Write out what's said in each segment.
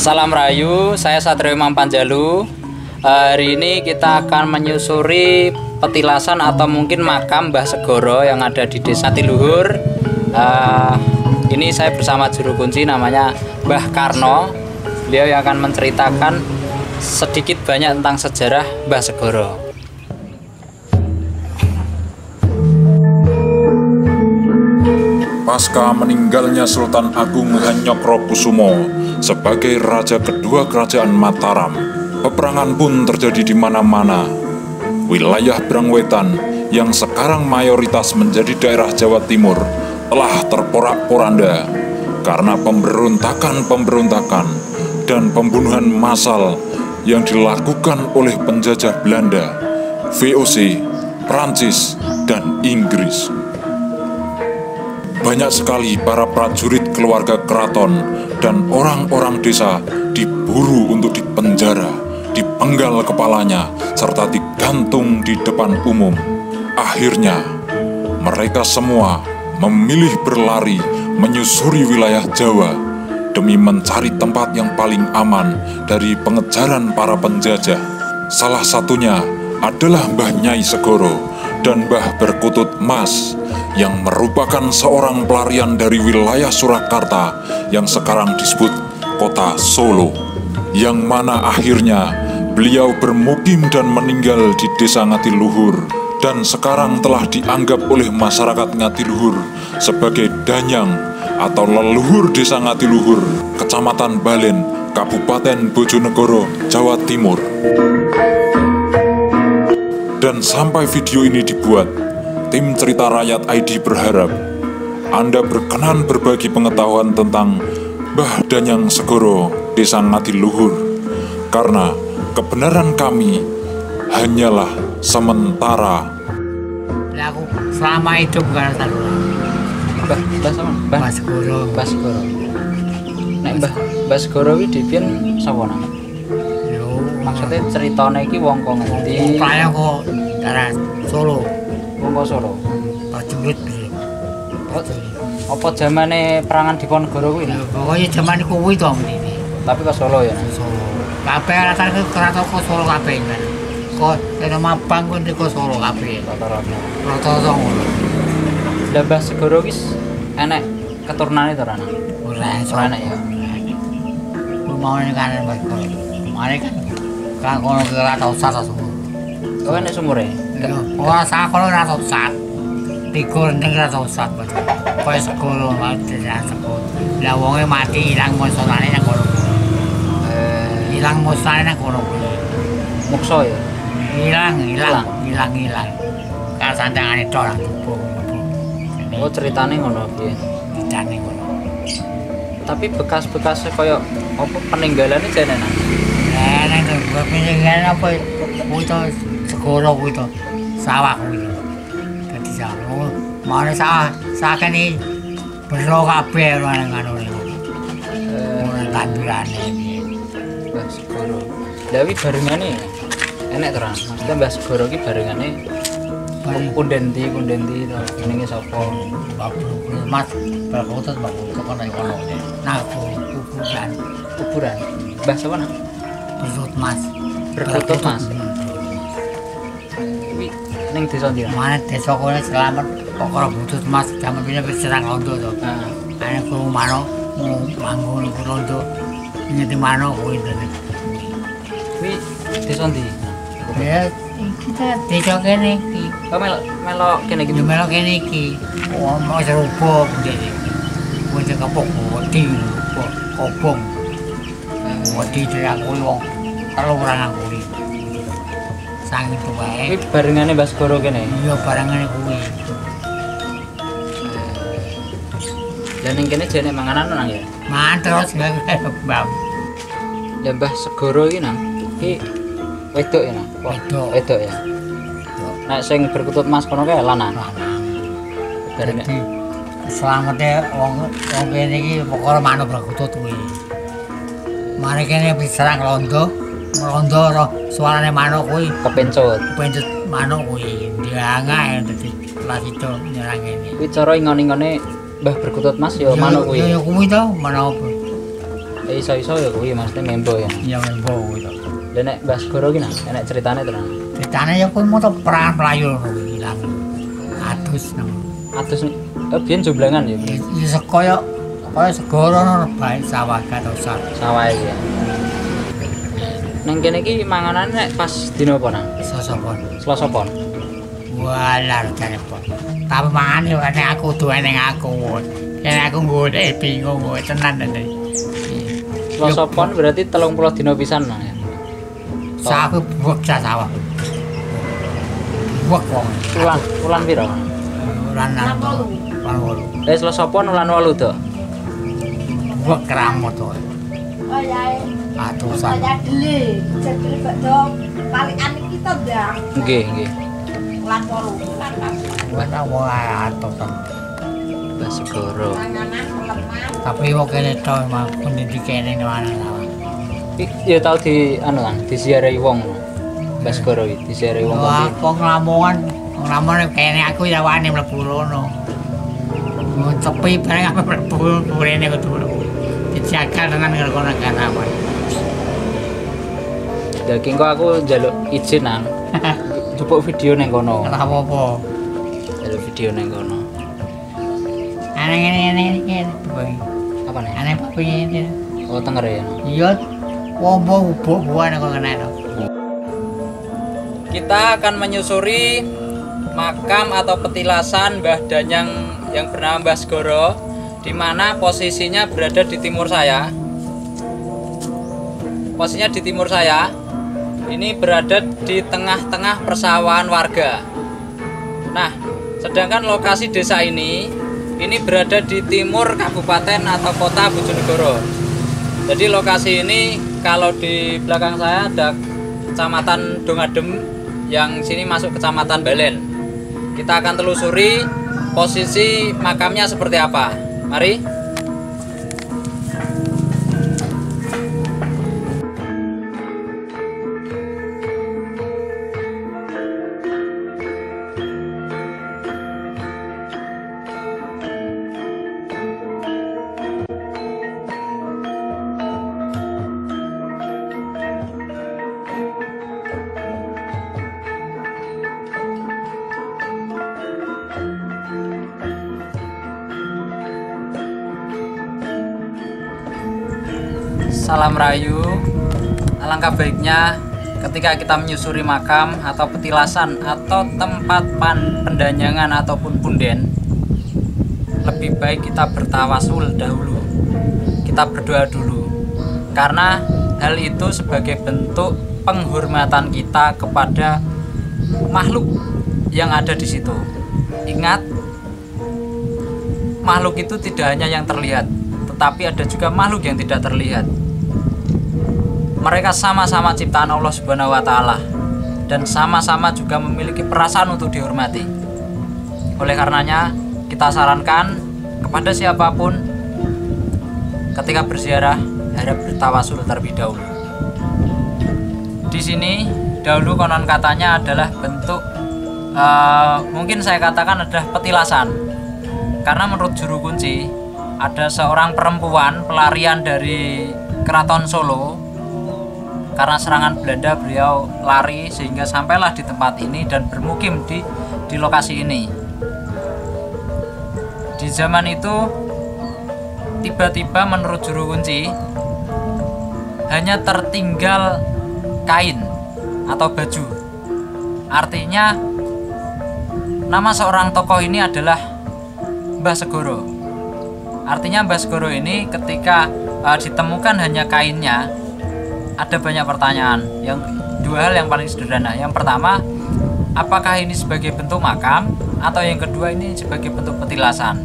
Salam Rahayu, saya Satrio Imam Panjalu. Hari ini kita akan menyusuri petilasan atau mungkin makam Mbah Segoro yang ada di Desa Tiluhur. Ini saya bersama juru kunci namanya Mbah Karno. Beliau yang akan menceritakan sedikit banyak tentang sejarah Mbah Segoro. Pasca meninggalnya Sultan Agung Hanyokrokusumo sebagai raja kedua kerajaan Mataram, peperangan pun terjadi di mana-mana. Wilayah Brangwetan yang sekarang mayoritas menjadi daerah Jawa Timur telah terporak-poranda karena pemberontakan dan pembunuhan massal yang dilakukan oleh penjajah Belanda, VOC, Prancis, dan Inggris. Banyak sekali para prajurit keluarga keraton dan orang-orang desa diburu untuk dipenjara, dipenggal kepalanya, serta digantung di depan umum. Akhirnya, mereka semua memilih berlari menyusuri wilayah Jawa demi mencari tempat yang paling aman dari pengejaran para penjajah. Salah satunya adalah Mbah Nyai Segoro dan Mbah Berkutut Mas, yang merupakan seorang pelarian dari wilayah Surakarta yang sekarang disebut kota Solo, yang mana akhirnya beliau bermukim dan meninggal di Desa Ngatiluhur, dan sekarang telah dianggap oleh masyarakat Ngatiluhur sebagai danyang atau leluhur Desa Ngatiluhur, Kecamatan Balen, Kabupaten Bojonegoro, Jawa Timur. Dan sampai video ini dibuat, tim Cerita Rakyat ID berharap Anda berkenan berbagi pengetahuan tentang Mbah Danyang Segoro Desa Ngatiluhur, karena kebenaran kami hanyalah sementara. Aku selama hidup gak ada Mbah Segoro. Mbah Segoro. Nek Mbah Segoro iki dipien sapa nang? Maksudnya ceritane iki wong kok ngendi? Kaya kok daerah Solo. Wong Solo. Prajurit. Apa zamane perangan Diponegoro kuwi? Pokoknya zaman kuwi to mrene. Tapi ke Solo ya. Solo. Kabeh rata keraton ke Solo kabeh kan. Kok ana Mabang kok ke Solo kabeh. Rata-rata ngono. Lah Mbah Segoro wis enek keturunane to Rana? Ora enek ya. Rumahane kan Mbah Segoro. Mare kan kono ke rata usah to. Oh enek sumure. Ora sak kono rata usah. Tiga rendeng rata usah. Kaya Segoro mati ya Segoro. Lah wonge mati ilang musolane nang kono. Ilang musolane nang kono. Mukso ya. Hilang. Ka sandangane tok lah. Oh ceritane ngono piye? Ceritane ngono. Tapi bekas-bekasnya kaya apa peninggalane jane nang. Nang peninggalan apa kuwi to Segoro kuwi to. Sawah kuwi. Dadi sawah. Mare sakene bero kabeh nang ngono. Tandurane Mbah Segoro. Lah wi barengane enek to, maksudnya Mbah Segoro ki barengane kunden-di to jenenge sapa? Mas Berkutut kono kono. Nah, kuburan. Mbah sapa nang? Berkutut Mas. Kuwi ning desa ndi? Mana desa kono selamat pokok Berkutut Mas jaman pina serang londo to. Ana kulo mano manggon londo. Nyeti mano kuwi to. Kuwi desa ndi? Ya kita desa kene iki. Oh melok kene iki. Melok kene iki. Oh mau serupa ndek. Kuwi kapok wedi kopong. Wedi dia kuwi wong kalau orang kuwi. Sang itu wae. Kuwi barengane Mbah Segoro kene. Iya barengane kuwi. Lah ning kene jane manganan nang ya. Mangan terus Mbah. Lah Mbah Segoro iki nang iki wedok ya nang. Wedok ya. Nek sing Berkutut Mas kono kae lanang. Barengane selamate wong kene iki pokoke manuk Berkutut kuwi. Mare kene diserang londo ro suarane manuk kuwi kepencut manuk kuwi diangae dadi kelas itu nyerang kene. Kuwi cara ingon-ingone Mbah Berkutut Mas ya manuk kuwi. Ya kuwi to manuk. Iso-iso ya kuwi maksudnya membo ya. Iya membo gitu. Lah nek Mbah Segoro ki enek ceritane to. Ceritanya ya kuwi moto perang Melayu hilang. Adus nang. Atus biyen joblangan ya. Ya sekaya segoro no bae sawah katosan. Sawah iki ya. Nang kene iki manganan nek pas dina apa nang? Sosopon. Selasa pon. Walar jane pon. Tapi mangane nek aku duwe ning aku. Kene aku nggodhe bingung kowe tenan tadi. Selasa pon berarti 30 dina pisan nang ya. Saku buak sawah. Buak wong. Ulan piro? Ulan 8. Selasa pon ulan 8 to. Buak keramot to. Oh ya. Atusan. Saya dele, jadi badhe palikan iki to, Ndang. Nggih, nggih. Lan 8. Wis wae atusan. Mbah Segoro. Panganan lemah. Tapi wong kene to mah pendidikane mana sawah. Ya tau di anu kan, disiarahi wong. Mbah Segoro iki disiarahi wong. Wah, kok nglamongan kene aku ya wani mlebu rono. Mun tepi bareng apa mlebu rene kudu. Dijagal tenan karo kono kan apa. Daging kok aku njaluk izin nang. Jupuk video nang kono. Ora apa-apa. Njaluk video nang kono. Aneh. Apa nih? Aneh apa ini? Oh, tenger ya. Iya. Wombo ubuk-ubukan kok kena to. Kita akan menyusuri makam atau petilasan Mbah Danyang yang bernama Mbah Segoro, di mana posisinya berada di timur saya. Posisinya di timur saya. Ini berada di tengah-tengah persawahan warga. Nah, sedangkan lokasi desa ini berada di timur kabupaten atau kota Bojonegoro. Jadi lokasi ini kalau di belakang saya ada kecamatan Dongadem, yang sini masuk kecamatan Balen. Kita akan telusuri posisi makamnya seperti apa. Mari. Salam rayu. Alangkah baiknya ketika kita menyusuri makam atau petilasan atau tempat pendanyangan ataupun punden, lebih baik kita bertawasul dahulu. Kita berdoa dulu. Karena hal itu sebagai bentuk penghormatan kita kepada makhluk yang ada di situ. Ingat, makhluk itu tidak hanya yang terlihat, tetapi ada juga makhluk yang tidak terlihat. Mereka sama-sama ciptaan Allah Subhanahu wa Ta'ala dan sama-sama juga memiliki perasaan untuk dihormati. Oleh karenanya, kita sarankan kepada siapapun ketika berziarah harap bertawasul terlebih dahulu. Di sini dahulu konon katanya adalah bentuk mungkin saya katakan adalah petilasan. Karena menurut juru kunci ada seorang perempuan pelarian dari Keraton Solo. Karena serangan Belanda beliau lari sehingga sampailah di tempat ini dan bermukim di lokasi ini. Di zaman itu tiba-tiba menurut juru kunci hanya tertinggal kain atau baju. Artinya nama seorang tokoh ini adalah Mbah Segoro. Artinya Mbah Segoro ini ketika ditemukan hanya kainnya, ada banyak pertanyaan. Dua hal yang paling sederhana. Yang pertama, apakah ini sebagai bentuk makam, atau yang kedua ini sebagai bentuk petilasan?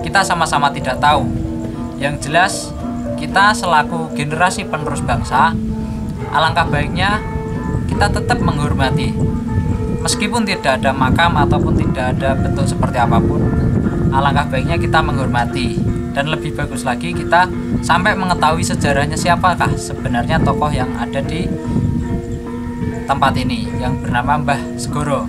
Kita sama-sama tidak tahu. Yang jelas, kita selaku generasi penerus bangsa, alangkah baiknya kita tetap menghormati. Meskipun tidak ada makam ataupun tidak ada bentuk seperti apapun, alangkah baiknya kita menghormati. Dan lebih bagus lagi kita sampai mengetahui sejarahnya siapakah sebenarnya tokoh yang ada di tempat ini yang bernama Mbah Segoro.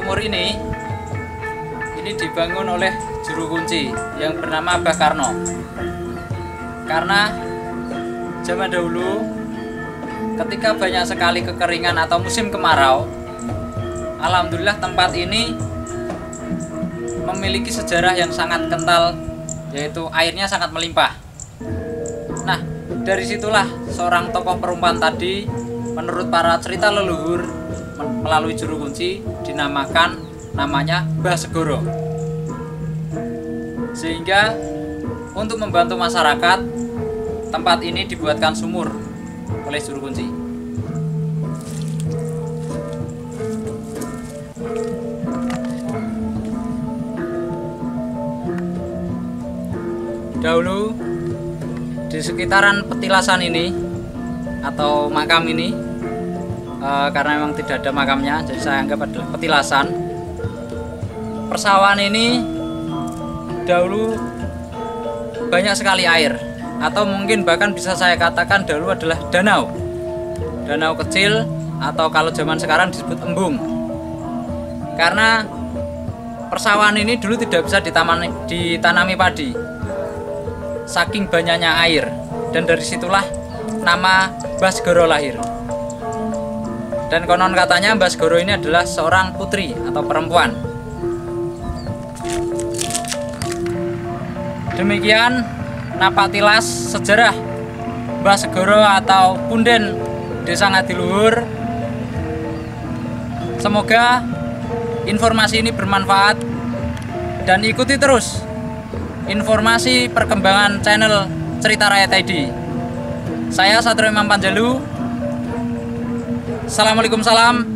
sumur ini dibangun oleh juru kunci yang bernama Mbah Karno. Karena zaman dahulu ketika banyak sekali kekeringan atau musim kemarau, alhamdulillah tempat ini memiliki sejarah yang sangat kental, yaitu airnya sangat melimpah. Nah, dari situlah seorang tokoh perempuan tadi menurut para cerita leluhur melalui juru kunci dinamakan namanya Mbah Segoro. Sehingga untuk membantu masyarakat, tempat ini dibuatkan sumur oleh juru kunci. Dahulu di sekitaran petilasan ini atau makam ini, karena memang tidak ada makamnya, jadi saya anggap adalah petilasan. Persawahan ini dahulu banyak sekali air, atau mungkin bahkan bisa saya katakan dahulu adalah danau kecil, atau kalau zaman sekarang disebut embung. Karena persawahan ini dulu tidak bisa ditanami padi, saking banyaknya air, dan dari situlah nama Mbah Segoro lahir. Dan konon katanya Mbah Segoro ini adalah seorang putri atau perempuan. Demikian napatilas sejarah Mbah Segoro atau Punden Desa Ngadiluhur. Semoga informasi ini bermanfaat dan ikuti terus informasi perkembangan channel Cerita Rakyat ID. Saya Satrio Imam Panjalu. Assalamualaikum, salam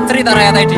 Cerita Rakyat ID.